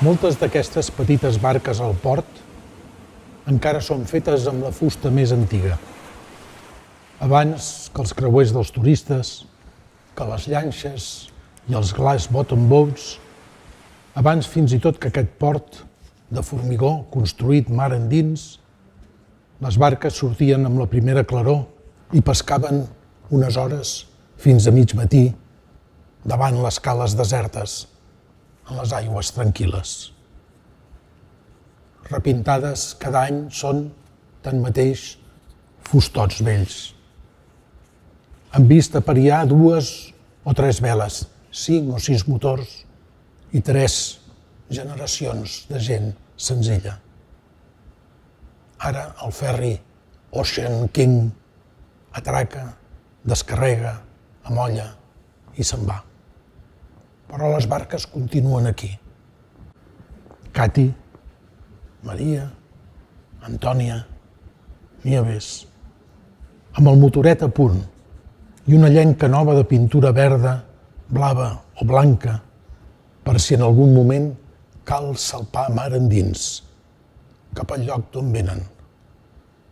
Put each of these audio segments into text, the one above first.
Moltes d'aquestes petites barques al port encara són fetes amb la fusta més antiga. Abans que els creuers dels turistes, que les llanxes i els glass bottom boats, abans fins i tot que aquest port de formigó construït mar endins, les barques sortien amb la primera claror i pescaven unes hores fins a mig matí davant les cales desertes en les aigües tranquil·les. Repintades cada any són, tanmateix, fustots vells. Han vist apariar 2 o 3 veles, 5 o 6 motors i 3 generacions de gent senzilla. Ara el ferri Ocean King atraca, descarrega, amolla i se'n va. Però les barques continuen aquí. Cati, Maria, Antònia, Nieves, amb el motoret a punt i una llenca nova de pintura verda, blava o blanca, per si en algun moment cal salpar mar endins, cap al lloc d'on venen,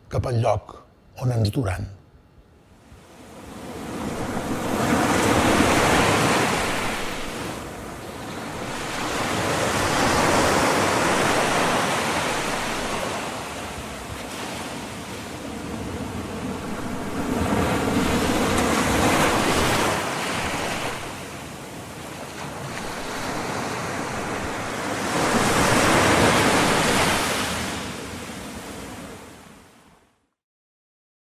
cap al lloc on ens duran.